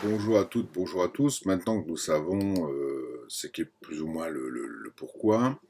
Bonjour à toutes, bonjour à tous. Maintenant que nous savons ce qu'est plus ou moins le pourquoi,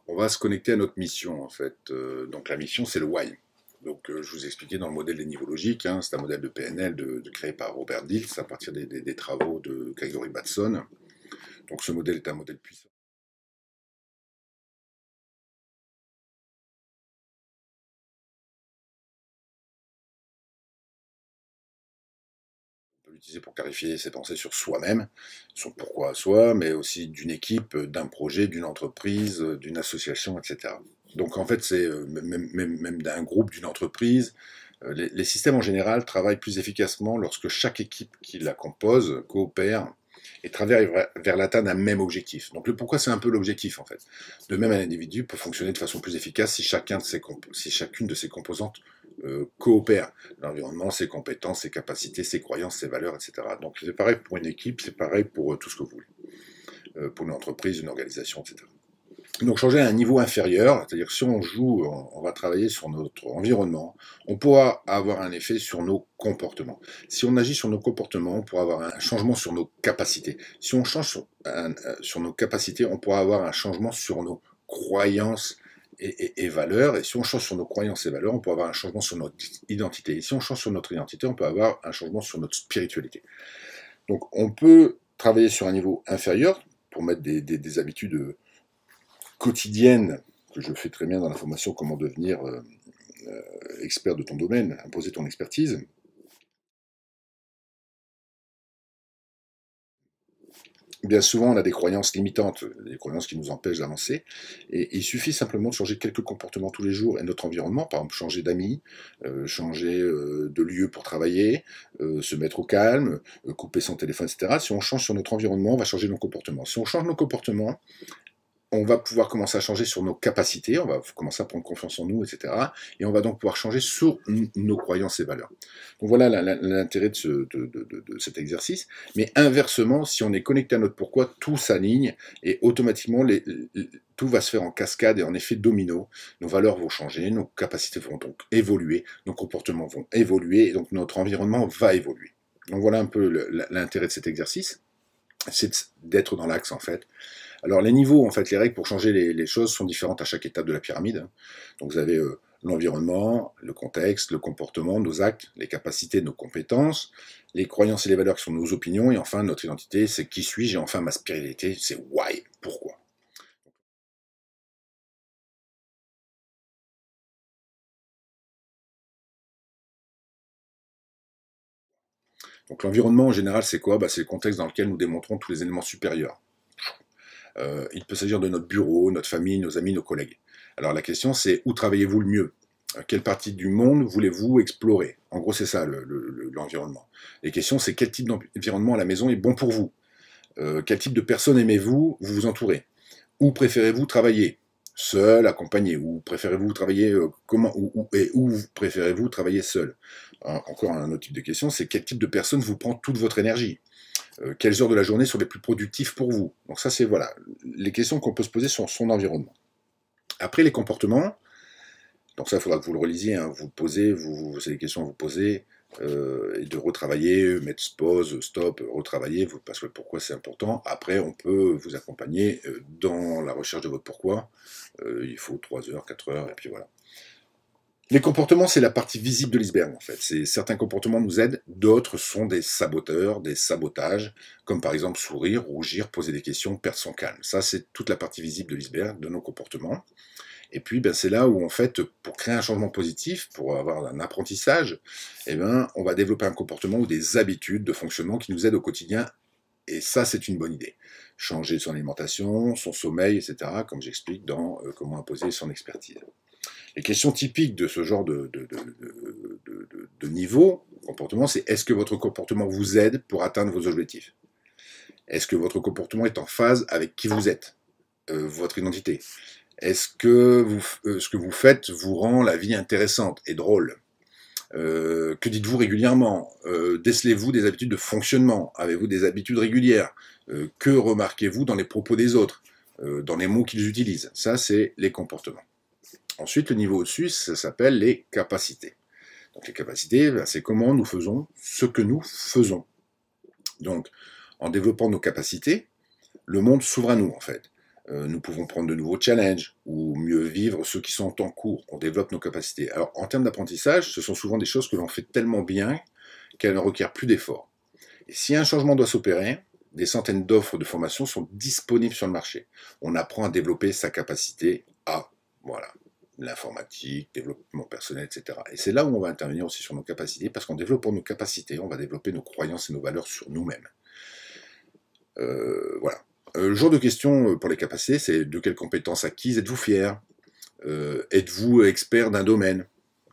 on va se connecter à notre mission en fait. Donc la mission c'est le why. Donc je vous expliquais dans le modèle des niveaux logiques, hein, c'est un modèle de PNL créé par Robert Dilts à partir des travaux de Gregory Bateson. Donc ce modèle est un modèle puissant. On peut l'utiliser pour clarifier ses pensées sur soi-même, son pourquoi à soi, mais aussi d'une équipe, d'un projet, d'une entreprise, d'une association, etc. Donc en fait, c'est même d'un groupe, d'une entreprise. Les systèmes en général travaillent plus efficacement lorsque chaque équipe qui la compose coopère et travaille vers l'atteinte d'un même objectif. Donc le pourquoi, c'est un peu l'objectif en fait. De même, un individu peut fonctionner de façon plus efficace si chacune de ses composantes coopère. L'environnement, ses compétences, ses capacités, ses croyances, ses valeurs, etc. Donc c'est pareil pour une équipe, c'est pareil pour tout ce que vous voulez. Pour une entreprise, une organisation, etc. Donc changer à un niveau inférieur, c'est-à-dire que si on joue, on va travailler sur notre environnement, on pourra avoir un effet sur nos comportements. Si on agit sur nos comportements, on pourra avoir un changement sur nos capacités. Si on change sur nos capacités, on pourra avoir un changement sur nos croyances et valeurs. Et si on change sur nos croyances et valeurs, on pourra avoir un changement sur notre identité. Et si on change sur notre identité, on peut avoir un changement sur notre spiritualité. Donc on peut travailler sur un niveau inférieur pour mettre des habitudes quotidienne, que je fais très bien dans la formation Comment devenir expert de ton domaine, imposer ton expertise. Bien souvent, on a des croyances limitantes, des croyances qui nous empêchent d'avancer. Et il suffit simplement de changer quelques comportements tous les jours et notre environnement, par exemple changer d'amis, changer de lieu pour travailler, se mettre au calme, couper son téléphone, etc. Si on change sur notre environnement, on va changer nos comportements. Si on change nos comportements, on va pouvoir commencer à changer sur nos capacités, on va commencer à prendre confiance en nous, etc. Et on va donc pouvoir changer sur nos croyances et valeurs. Donc voilà l'intérêt de cet exercice. Mais inversement, si on est connecté à notre pourquoi, tout s'aligne et automatiquement, tout va se faire en cascade et en effet domino. Nos valeurs vont changer, nos capacités vont donc évoluer, nos comportements vont évoluer et donc notre environnement va évoluer. Donc voilà un peu l'intérêt de cet exercice, c'est d'être dans l'axe en fait. Alors les niveaux, en fait, les règles pour changer les choses sont différentes à chaque étape de la pyramide. Donc vous avez l'environnement, le contexte, le comportement, nos actes, les capacités, nos compétences, les croyances et les valeurs qui sont nos opinions, et enfin notre identité, c'est qui suis-je, et enfin ma spiritualité, c'est why, pourquoi. Donc l'environnement en général, c'est quoi? C'est le contexte dans lequel nous démontrons tous les éléments supérieurs. Il peut s'agir de notre bureau, notre famille, nos amis, nos collègues. Alors la question, c'est où travaillez-vous le mieux? Quelle partie du monde voulez-vous explorer? En gros, c'est ça l'environnement. Les questions, c'est quel type d'environnement à la maison est bon pour vous? Quel type de personnes aimez-vous vous entourer? Où préférez-vous travailler? Seul, accompagné? Ou préférez-vous travailler comment? Et où préférez-vous travailler seul? Encore un autre type de question, c'est quel type de personne vous prend toute votre énergie? Quelles heures de la journée sont les plus productives pour vous? Donc ça, c'est voilà les questions qu'on peut se poser sur son environnement. Après, les comportements, donc ça, il faudra que vous le relisiez, hein, vous posez, c'est des questions à vous poser, et de retravailler, mettre pause, stop, retravailler, parce que pourquoi c'est important. Après, on peut vous accompagner dans la recherche de votre pourquoi. Il faut 3 heures, 4 heures, et puis voilà. Les comportements, c'est la partie visible de l'iceberg, en fait. Certains comportements nous aident, d'autres sont des saboteurs, des sabotages, comme par exemple sourire, rougir, poser des questions, perdre son calme. Ça, c'est toute la partie visible de l'iceberg de nos comportements. Et puis, c'est là où, en fait, pour créer un changement positif, pour avoir un apprentissage, on va développer un comportement ou des habitudes de fonctionnement qui nous aident au quotidien. Et ça, c'est une bonne idée. Changer son alimentation, son sommeil, etc., comme j'explique dans Comment imposer son expertise. Les questions typiques de ce genre de niveau, comportement, c'est est-ce que votre comportement vous aide pour atteindre vos objectifs? Est-ce que votre comportement est en phase avec qui vous êtes, votre identité? Est-ce que ce que vous faites vous rend la vie intéressante et drôle? Que dites-vous régulièrement? Décelez-vous des habitudes de fonctionnement? Avez-vous des habitudes régulières? Que remarquez-vous dans les propos des autres? Dans les mots qu'ils utilisent? Ça, c'est les comportements. Ensuite, le niveau au-dessus, ça s'appelle les capacités. Donc les capacités, c'est comment nous faisons ce que nous faisons. Donc, en développant nos capacités, le monde s'ouvre à nous, en fait. Nous pouvons prendre de nouveaux challenges, ou mieux vivre ceux qui sont en cours. On développe nos capacités. Alors, en termes d'apprentissage, ce sont souvent des choses que l'on fait tellement bien qu'elles ne requièrent plus d'efforts. Et si un changement doit s'opérer, des centaines d'offres de formation sont disponibles sur le marché. On apprend à développer sa capacité à, voilà, l'informatique, développement personnel, etc. Et c'est là où on va intervenir aussi sur nos capacités, parce qu'en développant nos capacités, on va développer nos croyances et nos valeurs sur nous-mêmes. Voilà. Le genre de question pour les capacités, c'est de quelles compétences acquises êtes-vous fier? Êtes-vous expert d'un domaine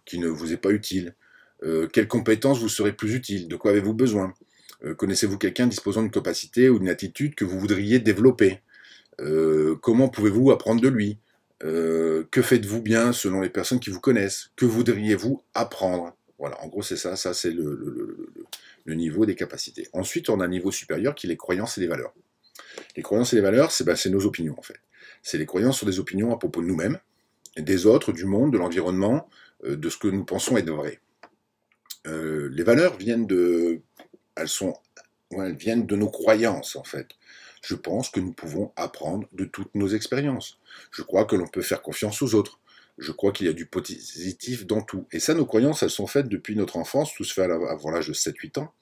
qui ne vous est pas utile? Quelles compétences vous seraient plus utiles? De quoi avez-vous besoin? Connaissez-vous quelqu'un disposant d'une capacité ou d'une attitude que vous voudriez développer? Comment pouvez-vous apprendre de lui? Que faites-vous bien selon les personnes qui vous connaissent? Que voudriez-vous apprendre? Voilà, en gros c'est ça, ça c'est le niveau des capacités. Ensuite on a un niveau supérieur qui est les croyances et les valeurs. Les croyances et les valeurs, c'est nos opinions en fait. C'est les croyances sur des opinions à propos de nous-mêmes, des autres, du monde, de l'environnement, de ce que nous pensons être vrai. Les valeurs viennent elles viennent de nos croyances en fait. Je pense que nous pouvons apprendre de toutes nos expériences. Je crois que l'on peut faire confiance aux autres. Je crois qu'il y a du positif dans tout. Et ça, nos croyances, elles sont faites depuis notre enfance, tout se fait avant l'âge de 7-8 ans.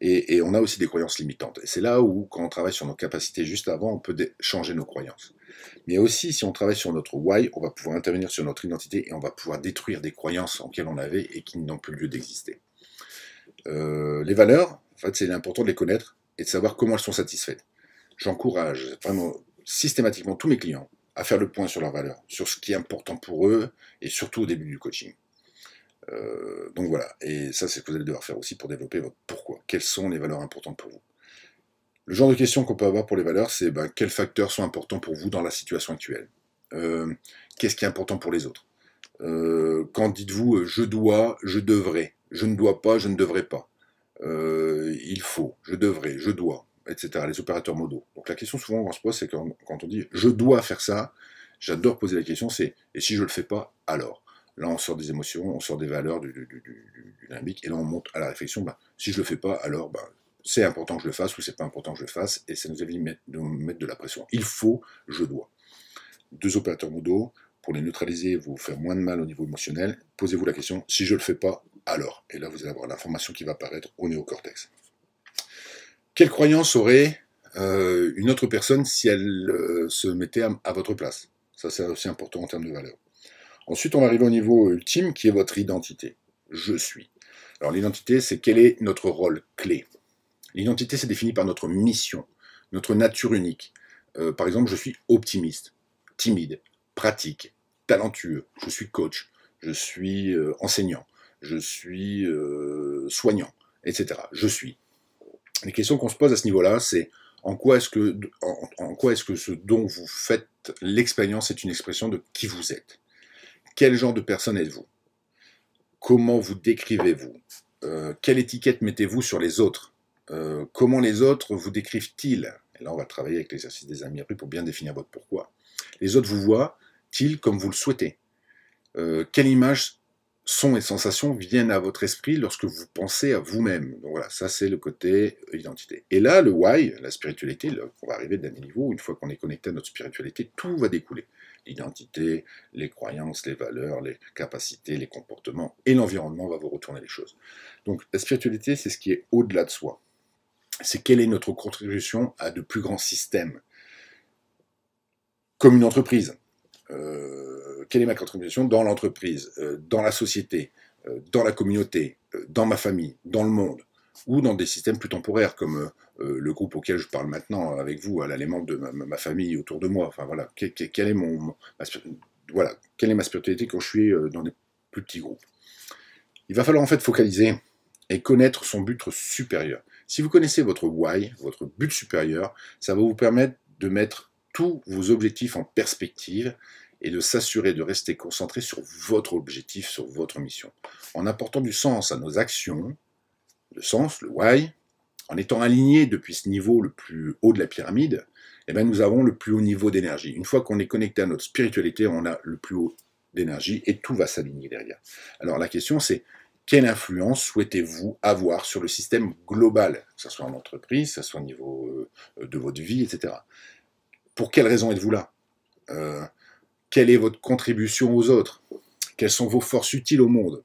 Et on a aussi des croyances limitantes. Et c'est là où, quand on travaille sur nos capacités juste avant, on peut changer nos croyances. Mais aussi, si on travaille sur notre why, on va pouvoir intervenir sur notre identité et on va pouvoir détruire des croyances en lesquelles on avait et qui n'ont plus lieu d'exister. Les valeurs, en fait, c'est important de les connaître et de savoir comment elles sont satisfaites. J'encourage vraiment systématiquement tous mes clients à faire le point sur leurs valeurs, sur ce qui est important pour eux et surtout au début du coaching. Donc voilà, et ça c'est ce que vous allez devoir faire aussi pour développer votre pourquoi. Quelles sont les valeurs importantes pour vous? Le genre de questions qu'on peut avoir pour les valeurs, c'est quels facteurs sont importants pour vous dans la situation actuelle? Qu'est-ce qui est important pour les autres? Quand dites-vous je dois, je devrais, je ne dois pas, je ne devrais pas, il faut, je devrais, je dois, etc. Les opérateurs modaux. Donc la question souvent qu'on se pose, c'est quand on dit je dois faire ça, j'adore poser la question, c'est et si je le fais pas, alors? Là, on sort des émotions, on sort des valeurs du limbique, et là, on monte à la réflexion. Si je le fais pas, alors c'est important que je le fasse, ou c'est pas important que je le fasse, et ça nous évite de mettre de la pression. Il faut, je dois. 2 opérateurs modaux, pour les neutraliser, vous faire moins de mal au niveau émotionnel, posez-vous la question, si je le fais pas, alors? Et là, vous allez avoir l'information qui va apparaître au néocortex. Quelle croyance aurait une autre personne si elle se mettait à votre place? Ça, c'est aussi important en termes de valeur. Ensuite, on va arriver au niveau ultime, qui est votre identité. Je suis. Alors, l'identité, c'est quel est notre rôle clé. L'identité, c'est défini par notre mission, notre nature unique. Par exemple, je suis optimiste, timide, pratique, talentueux, je suis coach, je suis enseignant, je suis soignant, etc. Je suis. Les questions qu'on se pose à ce niveau-là, c'est en quoi est-ce que ce dont vous faites l'expérience est une expression de qui vous êtes? Quel genre de personne êtes-vous? Comment vous décrivez-vous? Quelle étiquette mettez-vous sur les autres? Comment les autres vous décrivent-ils? Et là, on va travailler avec l'exercice des amis après pour bien définir votre pourquoi. Les autres vous voient-ils comme vous le souhaitez? Quelle image, sons et sensations viennent à votre esprit lorsque vous pensez à vous-même? Donc voilà, ça c'est le côté identité. Et là, le why, la spiritualité, là, on va arriver d'un niveau, une fois qu'on est connecté à notre spiritualité, tout va découler. L'identité, les croyances, les valeurs, les capacités, les comportements, et l'environnement va vous retourner les choses. Donc la spiritualité, c'est ce qui est au-delà de soi. C'est quelle est notre contribution à de plus grands systèmes, comme une entreprise. Quelle est ma contribution dans l'entreprise, dans la société, dans la communauté, dans ma famille, dans le monde, ou dans des systèmes plus temporaires, comme le groupe auquel je parle maintenant avec vous, les membres de ma famille autour de moi. Enfin voilà, quelle est quelle est ma spiritualité quand je suis dans des plus petits groupes. Il va falloir en fait focaliser et connaître son but supérieur. Si vous connaissez votre why, votre but supérieur, ça va vous permettre de mettre tous vos objectifs en perspective et de s'assurer de rester concentré sur votre objectif, sur votre mission. En apportant du sens à nos actions, le sens, le why, en étant aligné depuis ce niveau le plus haut de la pyramide, eh bien nous avons le plus haut niveau d'énergie. Une fois qu'on est connecté à notre spiritualité, on a le plus haut d'énergie et tout va s'aligner derrière. Alors la question c'est, Quelle influence souhaitez-vous avoir sur le système global, que ce soit en entreprise, que ce soit au niveau de votre vie, etc. Pour quelles raisons êtes-vous là? Quelle est votre contribution aux autres? Quelles sont vos forces utiles au monde?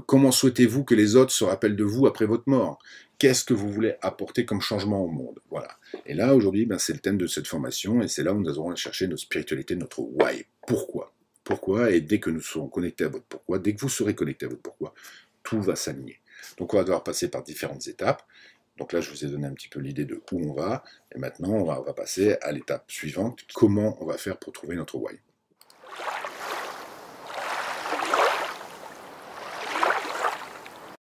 Comment souhaitez-vous que les autres se rappellent de vous après votre mort? Qu'est-ce que vous voulez apporter comme changement au monde? Voilà. Et là, aujourd'hui, c'est le thème de cette formation, et c'est là où nous allons chercher notre spiritualité, notre why. Pourquoi? Pourquoi? Et dès que nous serons connectés à votre pourquoi, dès que vous serez connecté à votre pourquoi, tout va s'aligner. Donc on va devoir passer par différentes étapes. Donc là, je vous ai donné un petit peu l'idée de où on va, et maintenant, on va passer à l'étape suivante. Comment on va faire pour trouver notre why?